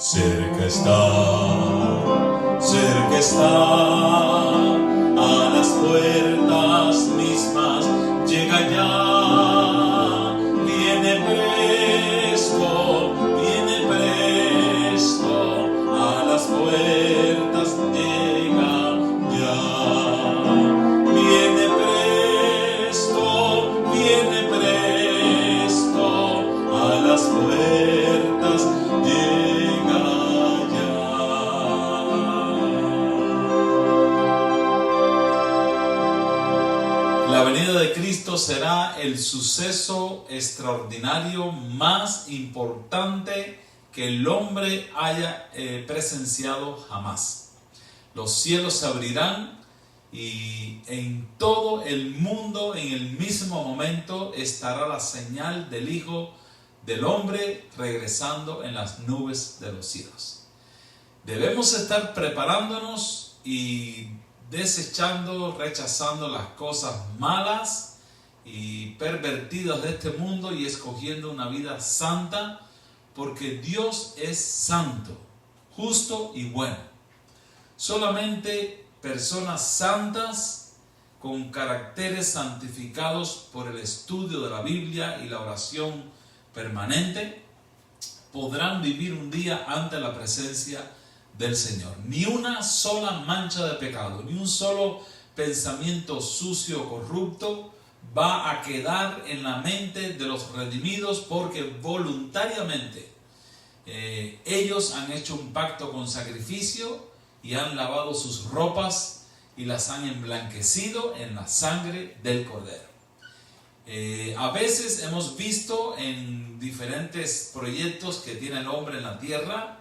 cerca está, a las puertas mismas llega ya, viene presto, a las puertas llega ya, viene presto, a las puertas llega ya. La venida de Cristo será el suceso extraordinario más importante que el hombre haya presenciado jamás. Los cielos se abrirán y en todo el mundo, en el mismo momento, estará la señal del Hijo del Hombre regresando en las nubes de los cielos. Debemos estar preparándonos y desechando, rechazando las cosas malas y pervertidas de este mundo y escogiendo una vida santa, porque Dios es santo, justo y bueno. Solamente personas santas con caracteres santificados por el estudio de la Biblia y la oración permanente podrán vivir un día ante la presencia del Señor. Ni una sola mancha de pecado, ni un solo pensamiento sucio o corrupto va a quedar en la mente de los redimidos, porque voluntariamente ellos han hecho un pacto con sacrificio y han lavado sus ropas y las han emblanquecido en la sangre del Cordero. A veces hemos visto en diferentes proyectos que tiene el hombre en la tierra,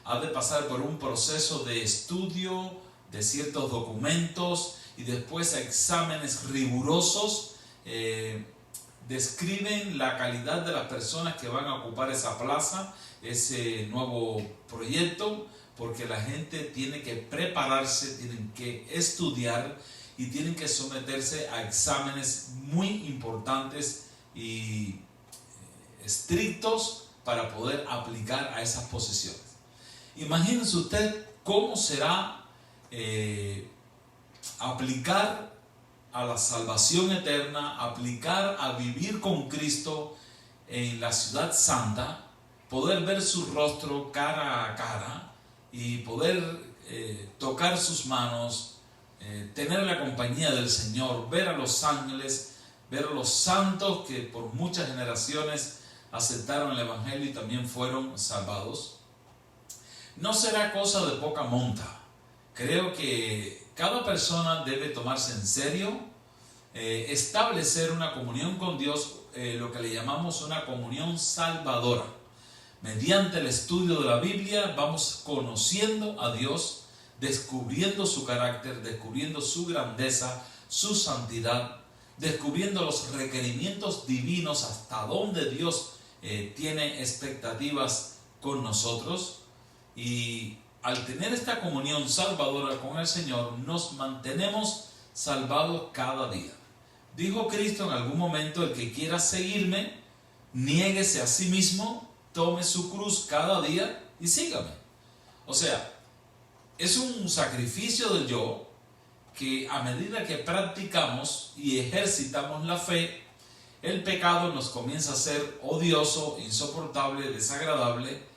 ha de pasar por un proceso de estudio de ciertos documentos y después a exámenes rigurosos. Describen la calidad de las personas que van a ocupar esa plaza, ese nuevo proyecto, porque la gente tiene que prepararse, tienen que estudiar y tienen que someterse a exámenes muy importantes y estrictos para poder aplicar a esas posiciones. Imagínense usted cómo será aplicar a la salvación eterna, aplicar a vivir con Cristo en la ciudad santa, poder ver su rostro cara a cara y poder tocar sus manos, tener la compañía del Señor, ver a los ángeles, ver a los santos que por muchas generaciones aceptaron el Evangelio y también fueron salvados. No será cosa de poca monta. Creo que cada persona debe tomarse en serio, establecer una comunión con Dios, lo que le llamamos una comunión salvadora. Mediante el estudio de la Biblia vamos conociendo a Dios, descubriendo su carácter, descubriendo su grandeza, su santidad, descubriendo los requerimientos divinos, hasta dónde Dios tiene expectativas con nosotros. Y al tener esta comunión salvadora con el Señor, nos mantenemos salvados cada día. Dijo Cristo en algún momento: el que quiera seguirme, niéguese a sí mismo, tome su cruz cada día y sígame. O sea, es un sacrificio del yo que a medida que practicamos y ejercitamos la fe, el pecado nos comienza a ser odioso, insoportable, desagradable.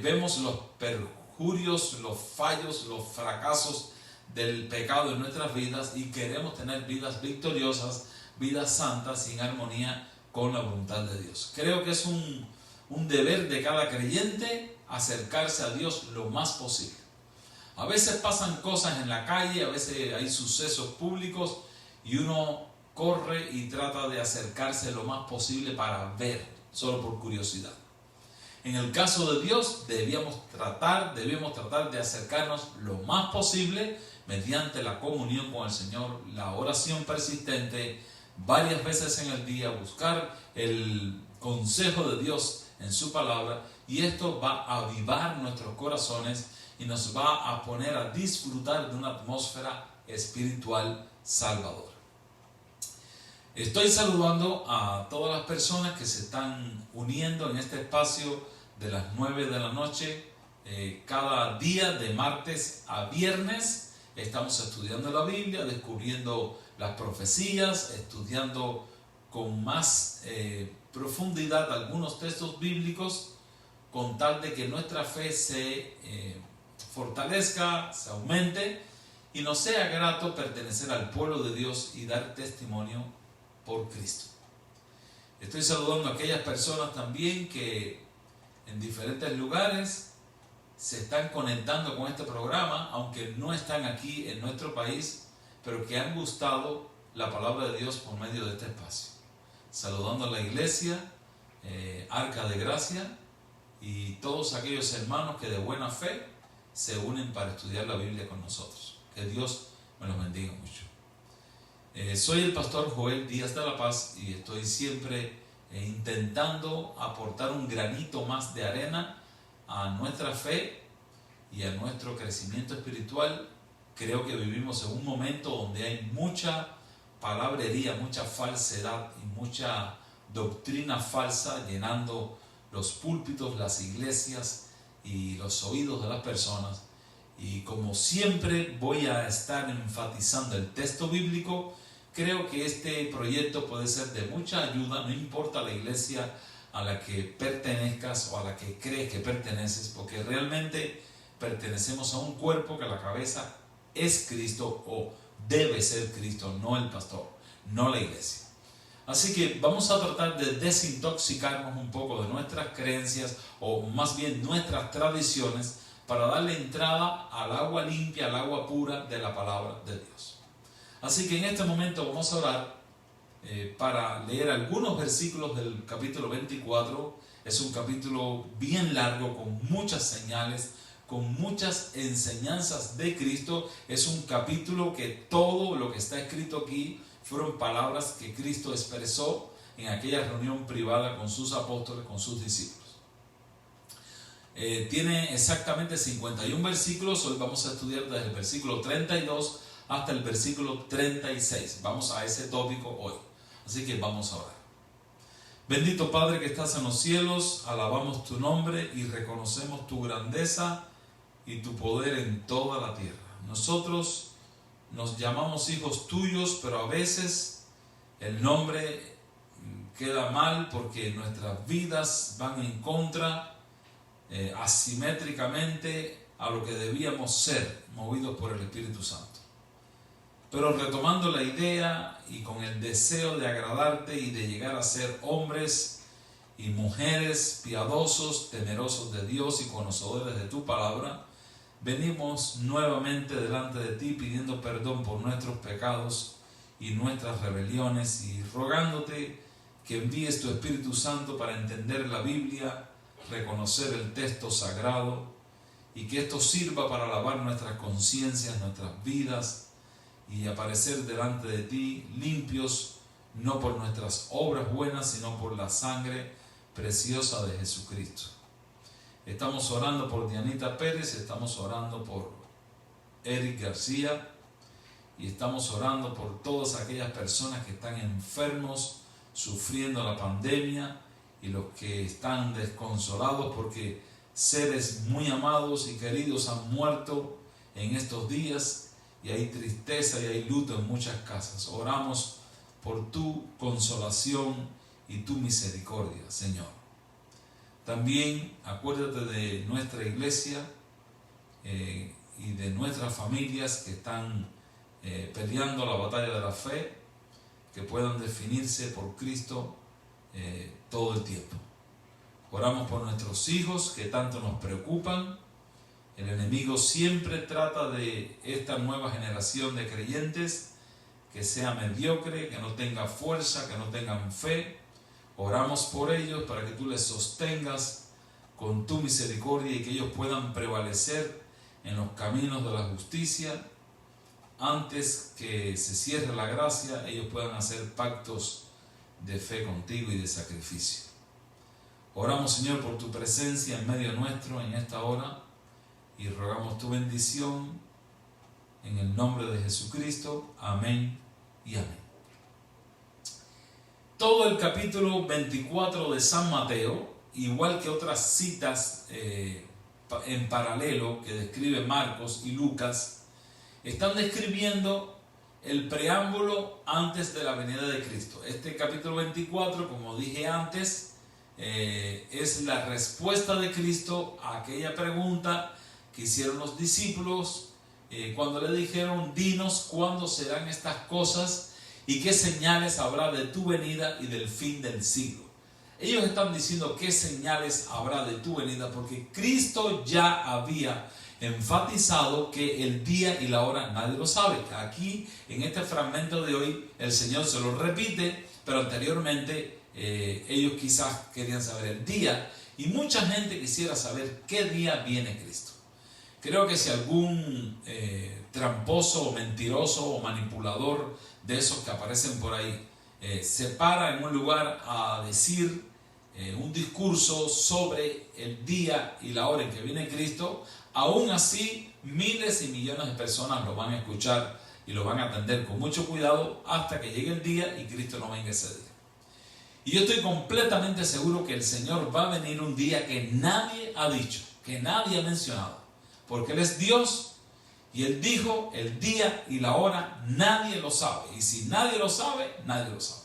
Vemos los perjurios, los fallos, los fracasos del pecado en nuestras vidas y queremos tener vidas victoriosas, vidas santas, en armonía con la voluntad de Dios. Creo que es un deber de cada creyente acercarse a Dios lo más posible. A veces pasan cosas en la calle, a veces hay sucesos públicos y uno corre y trata de acercarse lo más posible para ver, solo por curiosidad. En el caso de Dios debemos tratar de acercarnos lo más posible mediante la comunión con el Señor, la oración persistente, varias veces en el día, buscar el consejo de Dios en su palabra, y esto va a avivar nuestros corazones y nos va a poner a disfrutar de una atmósfera espiritual salvadora. Estoy saludando a todas las personas que se están uniendo en este espacio de las 9 de la noche cada día de martes a viernes estamos estudiando la Biblia, descubriendo las profecías, estudiando con más profundidad algunos textos bíblicos, con tal de que nuestra fe se fortalezca, se aumente y nos sea grato pertenecer al pueblo de Dios y dar testimonio por Cristo. Estoy saludando a aquellas personas también que en diferentes lugares se están conectando con este programa, aunque no están aquí en nuestro país, pero que han gustado la palabra de Dios por medio de este espacio. Saludando a la iglesia, Arca de Gracia, y todos aquellos hermanos que de buena fe se unen para estudiar la Biblia con nosotros. Que Dios me los bendiga mucho. Soy el pastor Joel Díaz de la Paz y estoy siempre intentando aportar un granito más de arena a nuestra fe y a nuestro crecimiento espiritual. Creo que vivimos en un momento donde hay mucha palabrería, mucha falsedad y mucha doctrina falsa llenando los púlpitos, las iglesias y los oídos de las personas. Y como siempre voy a estar enfatizando el texto bíblico, creo que este proyecto puede ser de mucha ayuda, no importa la iglesia a la que pertenezcas o a la que crees que perteneces, porque realmente pertenecemos a un cuerpo que la cabeza es Cristo o debe ser Cristo, no el pastor, no la iglesia. Así que vamos a tratar de desintoxicarnos un poco de nuestras creencias o más bien nuestras tradiciones para darle entrada al agua limpia, al agua pura de la palabra de Dios. Así que en este momento vamos a orar para leer algunos versículos del capítulo 24. Es un capítulo bien largo, con muchas señales, con muchas enseñanzas de Cristo. Es un capítulo que todo lo que está escrito aquí fueron palabras que Cristo expresó en aquella reunión privada con sus apóstoles, con sus discípulos. Tiene exactamente 51 versículos. Hoy vamos a estudiar desde el versículo 32 hasta el versículo 36. Vamos a ese tópico hoy. Así que vamos a orar. Bendito Padre que estás en los cielos, alabamos tu nombre y reconocemos tu grandeza y tu poder en toda la tierra. Nosotros nos llamamos hijos tuyos, pero a veces el nombre queda mal porque nuestras vidas van en contra, asimétricamente a lo que debíamos ser, movidos por el Espíritu Santo. Pero retomando la idea y con el deseo de agradarte y de llegar a ser hombres y mujeres piadosos, temerosos de Dios y conocedores de tu palabra, venimos nuevamente delante de ti pidiendo perdón por nuestros pecados y nuestras rebeliones y rogándote que envíes tu Espíritu Santo para entender la Biblia, reconocer el texto sagrado y que esto sirva para lavar nuestras conciencias, nuestras vidas y aparecer delante de ti limpios, no por nuestras obras buenas, sino por la sangre preciosa de Jesucristo. Estamos orando por Dianita Pérez, estamos orando por Eric García y estamos orando por todas aquellas personas que están enfermos, sufriendo la pandemia y los que están desconsolados porque seres muy amados y queridos han muerto en estos días y hay tristeza y hay luto en muchas casas. Oramos por tu consolación y tu misericordia, Señor. También acuérdate de nuestra iglesia y de nuestras familias que están peleando la batalla de la fe, que puedan definirse por Cristo todo el tiempo. Oramos por nuestros hijos que tanto nos preocupan. El enemigo siempre trata de esta nueva generación de creyentes que sea mediocre, que no tenga fuerza, que no tengan fe. Oramos por ellos para que tú les sostengas con tu misericordia y que ellos puedan prevalecer en los caminos de la justicia. Antes que se cierre la gracia, ellos puedan hacer pactos de fe contigo y de sacrificio. Oramos, Señor, por tu presencia en medio nuestro en esta hora y rogamos tu bendición en el nombre de Jesucristo. Amén y amén. Todo el capítulo 24 de San Mateo, igual que otras citas en paralelo que describe Marcos y Lucas están describiendo el preámbulo antes de la venida de Cristo. Este capítulo 24, como dije antes, es la respuesta de Cristo a aquella pregunta que hicieron los discípulos cuando le dijeron: dinos cuándo serán estas cosas y qué señales habrá de tu venida y del fin del siglo. Ellos están diciendo qué señales habrá de tu venida porque Cristo ya había enfatizado que el día y la hora nadie lo sabe. Aquí en este fragmento de hoy el Señor se lo repite, pero anteriormente ellos quizás querían saber el día y mucha gente quisiera saber qué día viene Cristo. Creo que si algún tramposo o mentiroso o manipulador de esos que aparecen por ahí se para en un lugar a decir un discurso sobre el día y la hora en que viene Cristo, aún así miles y millones de personas lo van a escuchar y lo van a atender con mucho cuidado hasta que llegue el día y Cristo no venga ese día. Y yo estoy completamente seguro que el Señor va a venir un día que nadie ha dicho, que nadie ha mencionado, porque Él es Dios y Él dijo: el día y la hora nadie lo sabe, y si nadie lo sabe, nadie lo sabe.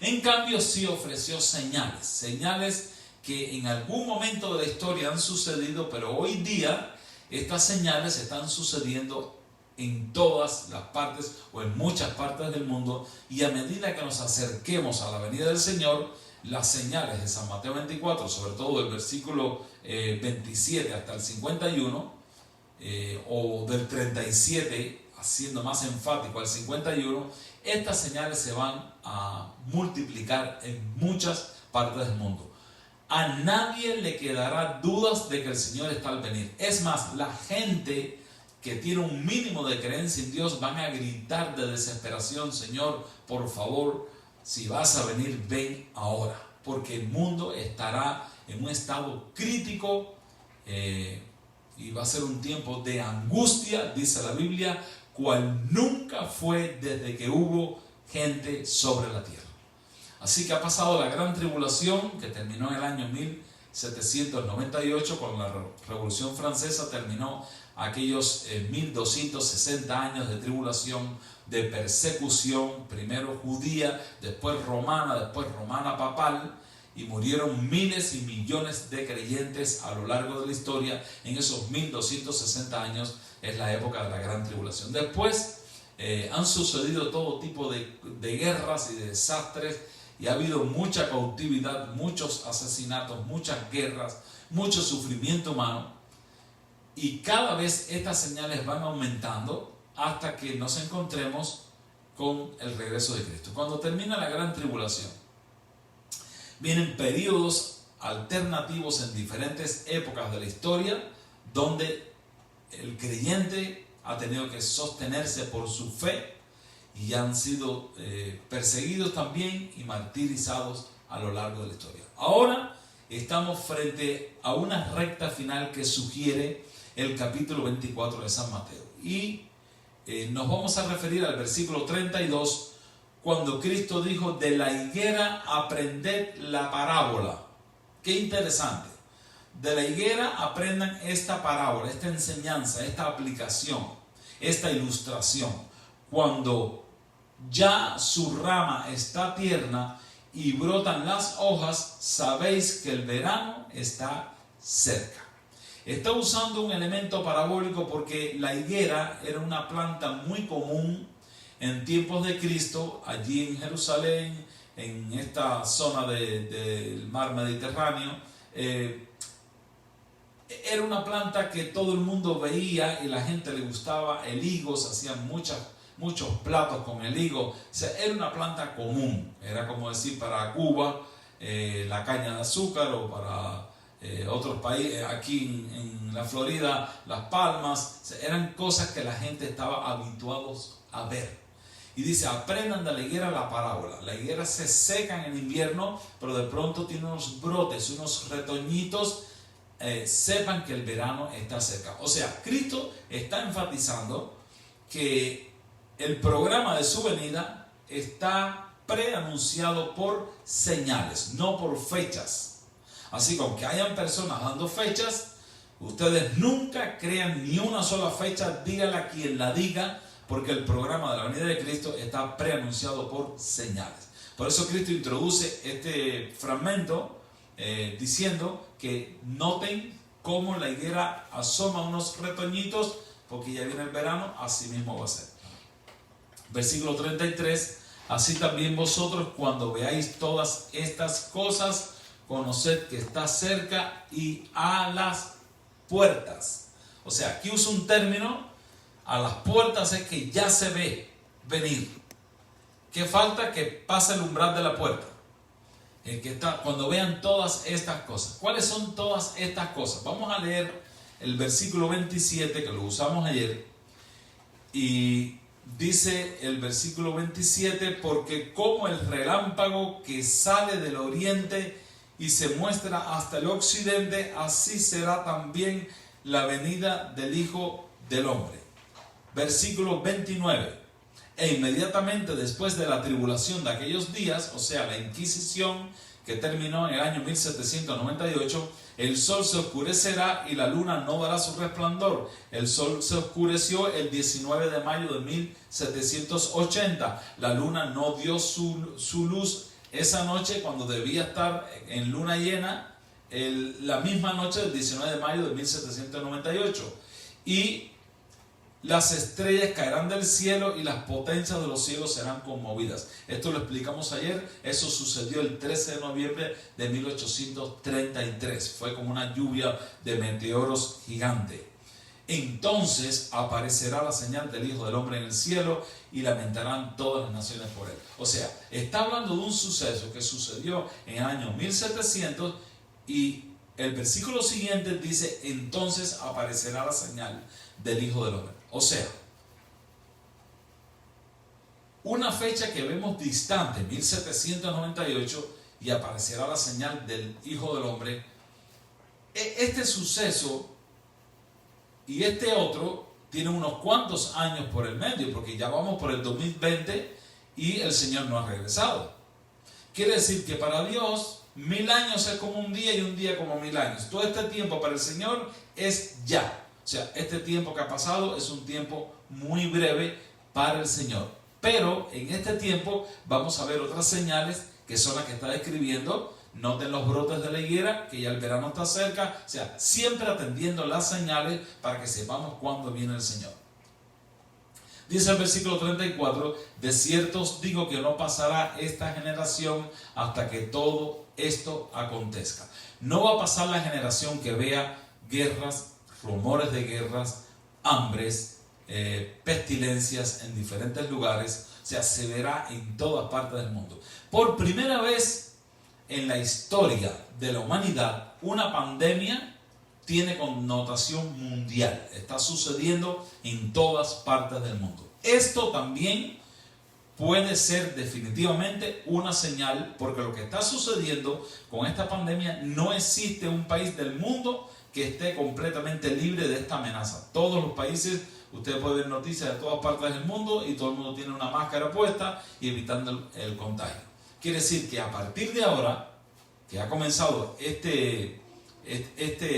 En cambio sí ofreció señales que en algún momento de la historia han sucedido, pero hoy día estas señales están sucediendo en todas las partes o en muchas partes del mundo, y a medida que nos acerquemos a la venida del Señor, las señales de San Mateo 24, sobre todo del versículo 27 hasta el 51, o del 37, haciendo más enfático al 51, estas señales se van a multiplicar en muchas partes del mundo. A nadie le quedará dudas de que el Señor está al venir. Es más, la gente que tiene un mínimo de creencia en Dios van a gritar de desesperación: Señor, por favor, si vas a venir, ven ahora, porque el mundo estará en un estado crítico y va a ser un tiempo de angustia, dice la Biblia, cual nunca fue desde que hubo gente sobre la tierra. Así que ha pasado la gran tribulación, que terminó en el año 1798 con la Revolución Francesa. Terminó aquellos 1260 años de tribulación, de persecución, primero judía, después romana papal, y murieron miles y millones de creyentes a lo largo de la historia. En esos 1260 años es la época de la gran tribulación. Después han sucedido todo tipo de guerras y de desastres, y ha habido mucha cautividad, muchos asesinatos, muchas guerras, mucho sufrimiento humano, y cada vez estas señales van aumentando hasta que nos encontremos con el regreso de Cristo. Cuando termina la gran tribulación, vienen periodos alternativos en diferentes épocas de la historia, donde el creyente ha tenido que sostenerse por su fe y han sido perseguidos también y martirizados a lo largo de la historia. Ahora estamos frente a una recta final que sugiere el capítulo 24 de San Mateo, y nos vamos a referir al versículo 32, cuando Cristo dijo: de la higuera aprended la parábola. Qué interesante. De la higuera aprendan esta parábola, esta enseñanza, esta aplicación, esta ilustración. Cuando ya su rama está tierna y brotan las hojas, sabéis que el verano está cerca. Está usando un elemento parabólico porque la higuera era una planta muy común en tiempos de Cristo, allí en Jerusalén, en esta zona del mar Mediterráneo. Era una planta que todo el mundo veía y la gente le gustaba el higo, se hacían muchos platos con el higo. O sea, era una planta común, era como decir para Cuba la caña de azúcar, o para otros países, aquí en la Florida, las palmas. O sea, eran cosas que la gente estaba habituados a ver. Y dice: aprendan de la higuera la parábola. La higuera se seca en el invierno, pero de pronto tiene unos brotes, unos retoñitos. Sepan que el verano está cerca. O sea, Cristo está enfatizando que el programa de su venida está preanunciado por señales, no por fechas. Así que aunque hayan personas dando fechas, Ustedes nunca crean ni una sola fecha, dígale a quien la diga, porque el programa de la venida de Cristo está preanunciado por señales. Por eso Cristo introduce este fragmento diciendo que noten cómo la higuera asoma unos retoñitos, porque ya viene el verano, así mismo va a ser. Versículo 33, así también vosotros cuando veáis todas estas cosas, conoced que está cerca y a las puertas. O sea, aquí usa un término, a las puertas es que ya se ve venir. ¿Qué falta? Que pase el umbral de la puerta. Cuando vean todas estas cosas. ¿Cuáles son todas estas cosas? Vamos a leer el versículo 27, que lo usamos ayer, y dice el versículo 27, porque como el relámpago que sale del oriente y se muestra hasta el occidente, así será también la venida del Hijo del Hombre. Versículo 29, e inmediatamente después de la tribulación de aquellos días, o sea, la Inquisición que terminó en el año 1798, el sol se oscurecerá y la luna no dará su resplandor. El sol se oscureció el 19 de mayo de 1780. La luna no dio su luz esa noche cuando debía estar en luna llena, la misma noche del 19 de mayo de 1798. Y las estrellas caerán del cielo y las potencias de los cielos serán conmovidas. Esto lo explicamos ayer. Eso sucedió el 13 de noviembre de 1833. Fue como una lluvia de meteoros gigante. Entonces aparecerá la señal del Hijo del Hombre en el cielo y lamentarán todas las naciones por él. O sea, está hablando de un suceso que sucedió en el año 1700 y el versículo siguiente dice, entonces aparecerá la señal del Hijo del Hombre. O sea, una fecha que vemos distante, 1798, y aparecerá la señal del Hijo del Hombre. Este suceso y este otro tiene unos cuantos años por el medio, porque ya vamos por el 2020 y el Señor no ha regresado. Quiere decir que para Dios 1000 años es como un día y un día como 1000 años. Todo este tiempo para el Señor es ya. O sea, este tiempo que ha pasado es un tiempo muy breve para el Señor. Pero en este tiempo vamos a ver otras señales que son las que está describiendo. Noten los brotes de la higuera, que ya el verano está cerca. O sea, siempre atendiendo las señales para que sepamos cuándo viene el Señor. Dice el versículo 34, de cierto os digo que no pasará esta generación hasta que todo esto acontezca. No va a pasar la generación que vea guerras, rumores de guerras, hambres, pestilencias en diferentes lugares. O sea, se verá en todas partes del mundo. Por primera vez en la historia de la humanidad, una pandemia tiene connotación mundial. Está sucediendo en todas partes del mundo. Esto también puede ser definitivamente una señal, porque lo que está sucediendo con esta pandemia, no existe un país del mundo que esté completamente libre de esta amenaza. Todos los países, usted puede ver noticias de todas partes del mundo y todo el mundo tiene una máscara puesta y evitando el contagio. Quiere decir que a partir de ahora, que ha comenzado este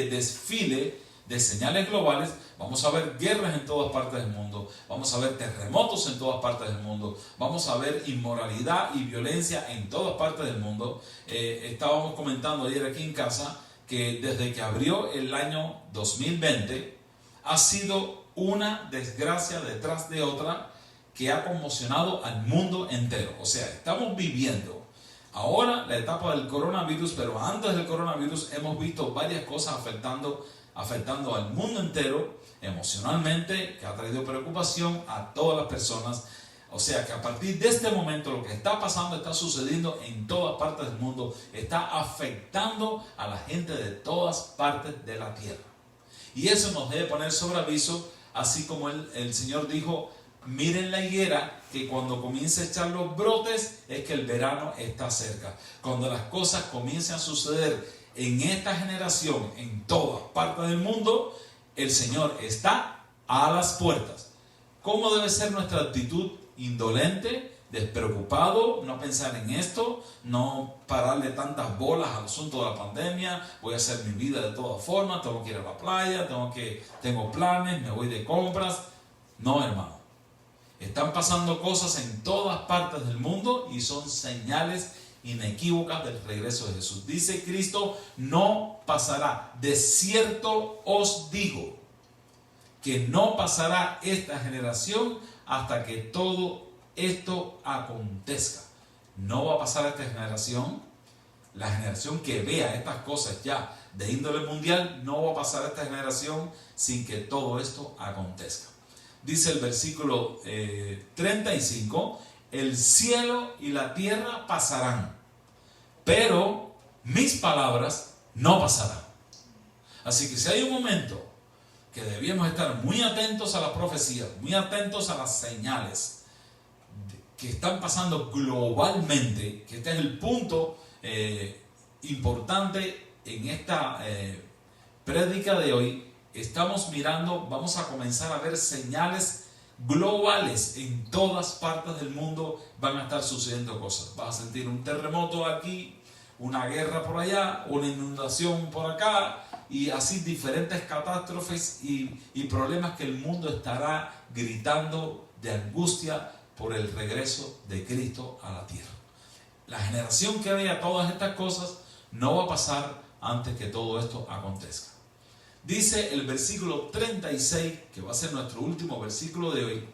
desfile de señales globales, vamos a ver guerras en todas partes del mundo, vamos a ver terremotos en todas partes del mundo, vamos a ver inmoralidad y violencia en todas partes del mundo. Estábamos comentando ayer aquí en casa que desde que abrió el año 2020 ha sido una desgracia detrás de otra que ha conmocionado al mundo entero. O sea, estamos viviendo ahora la etapa del coronavirus, pero antes del coronavirus hemos visto varias cosas afectando al mundo entero emocionalmente, que ha traído preocupación a todas las personas. O sea que a partir de este momento lo que está pasando está sucediendo en todas partes del mundo, está afectando a la gente de todas partes de la tierra. Y eso nos debe poner sobre aviso, así como el Señor dijo, miren la higuera, que cuando comience a echar los brotes es que el verano está cerca. Cuando las cosas comiencen a suceder en esta generación, en todas partes del mundo, el Señor está a las puertas. ¿Cómo debe ser nuestra actitud? Indolente, despreocupado, no pensar en esto, no pararle tantas bolas al asunto de la pandemia. Voy a hacer mi vida de todas formas, tengo que ir a la playa, tengo planes, me voy de compras. No, hermano. Están pasando cosas en todas partes del mundo y son señales inequívocas del regreso de Jesús. Dice Cristo, no pasará. De cierto os digo que no pasará esta generación hasta que todo esto acontezca. No va a pasar esta generación. La generación que vea estas cosas ya de índole mundial, no va a pasar esta generación sin que todo esto acontezca. Dice el versículo 35, el cielo y la tierra pasarán, pero mis palabras no pasarán. Así que si hay un momento que debíamos estar muy atentos a las profecías, muy atentos a las señales que están pasando globalmente, que este es el punto importante en esta prédica de hoy. Estamos mirando, vamos a comenzar a ver señales globales. En todas partes del mundo van a estar sucediendo cosas. Vas a sentir un terremoto aquí, una guerra por allá, una inundación por acá, y así diferentes catástrofes y problemas que el mundo estará gritando de angustia por el regreso de Cristo a la tierra. La generación que vea todas estas cosas no va a pasar antes que todo esto acontezca. Dice el versículo 36, que va a ser nuestro último versículo de hoy.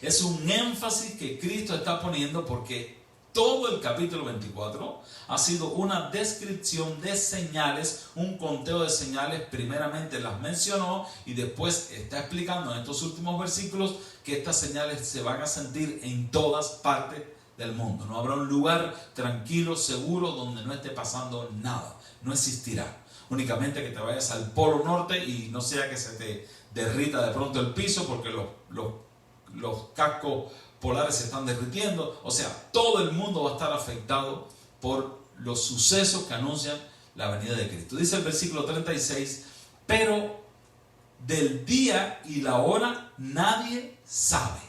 Es un énfasis que Cristo está poniendo porque todo el capítulo 24 ha sido una descripción de señales, un conteo de señales. Primeramente las mencionó y después está explicando en estos últimos versículos que estas señales se van a sentir en todas partes del mundo. No habrá un lugar tranquilo, seguro, donde no esté pasando nada. No existirá. Únicamente que te vayas al polo norte y no sea que se te derrita de pronto el piso porque los cascos polares se están derritiendo. O sea, todo el mundo va a estar afectado por los sucesos que anuncian la venida de Cristo. Dice el versículo 36, pero del día y la hora nadie sabe.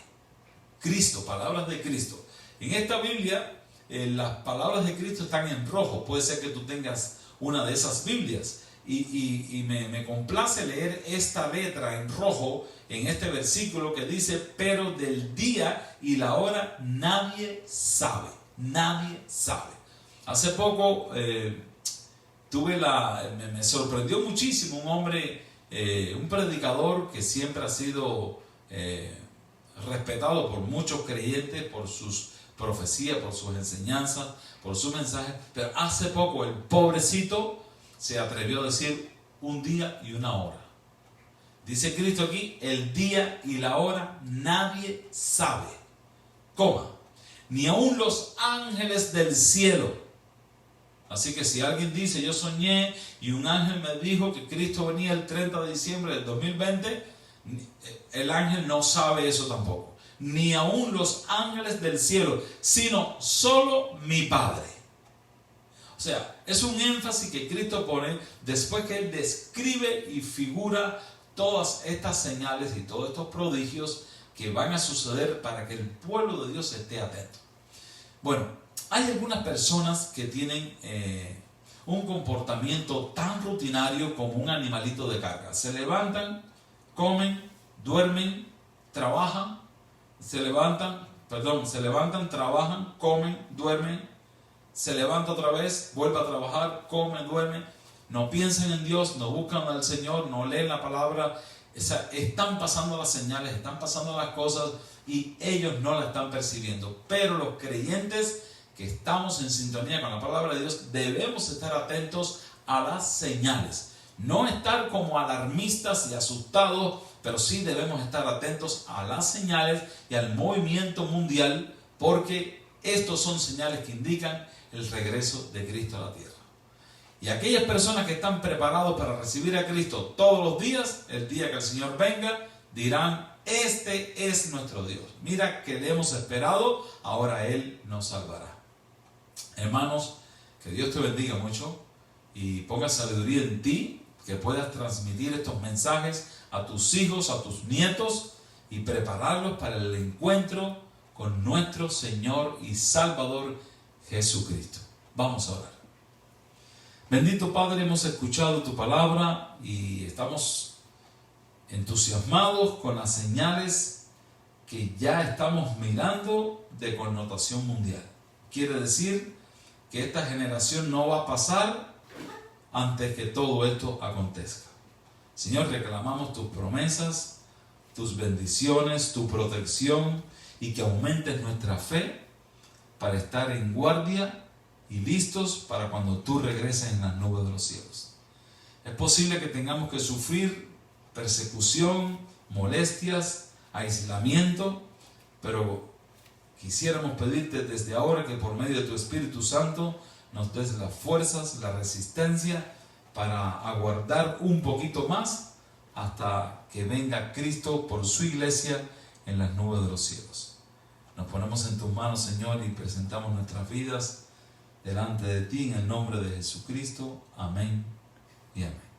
Cristo, palabras de Cristo. En esta Biblia, las palabras de Cristo están en rojo. Puede ser que tú tengas una de esas Biblias. Y me complace leer esta letra en rojo en este versículo que dice, pero del día y la hora nadie sabe. Nadie sabe. Hace poco me sorprendió muchísimo un hombre, un predicador que siempre ha sido respetado por muchos creyentes, por sus profecías, por sus enseñanzas, por su mensaje, pero hace poco el pobrecito se atrevió a decir un día y una hora. Dice Cristo aquí, el día y la hora nadie sabe, ni aun los ángeles del cielo. Así que si alguien dice, yo soñé y un ángel me dijo que Cristo venía el 30 de diciembre del 2020, el ángel no sabe eso tampoco. Ni aun los ángeles del cielo, sino solo mi Padre. O sea, es un énfasis que Cristo pone después que Él describe y figura todas estas señales y todos estos prodigios que van a suceder para que el pueblo de Dios esté atento. Bueno, hay algunas personas que tienen un comportamiento tan rutinario como un animalito de carga. Se levantan, comen, duermen, trabajan, se levantan, trabajan, comen, duermen, se levanta otra vez, vuelve a trabajar, come, duerme. No piensan en Dios, no buscan al Señor, no leen la palabra. Están pasando las señales, están pasando las cosas y ellos no la están percibiendo. Pero los creyentes que estamos en sintonía con la palabra de Dios debemos estar atentos a las señales. No estar como alarmistas y asustados, pero sí debemos estar atentos a las señales y al movimiento mundial, porque estos son señales que indican el regreso de Cristo a la tierra. Y aquellas personas que están preparados para recibir a Cristo todos los días, el día que el Señor venga, dirán, este es nuestro Dios. Mira que le hemos esperado, ahora Él nos salvará. Hermanos, que Dios te bendiga mucho y ponga sabiduría en ti, que puedas transmitir estos mensajes a tus hijos, a tus nietos y prepararlos para el encuentro con nuestro Señor y Salvador Jesucristo. Vamos a orar. Bendito Padre, hemos escuchado tu palabra y estamos entusiasmados con las señales que ya estamos mirando de connotación mundial. Quiere decir que esta generación no va a pasar antes que todo esto acontezca. Señor, reclamamos tus promesas, tus bendiciones, tu protección y que aumentes nuestra fe para estar en guardia y listos para cuando tú regreses en las nubes de los cielos. Es posible que tengamos que sufrir persecución, molestias, aislamiento, pero quisiéramos pedirte desde ahora que por medio de tu Espíritu Santo nos des las fuerzas, la resistencia para aguardar un poquito más hasta que venga Cristo por su iglesia en las nubes de los cielos. Nos ponemos en tus manos, Señor, y presentamos nuestras vidas delante de ti en el nombre de Jesucristo. Amén y amén.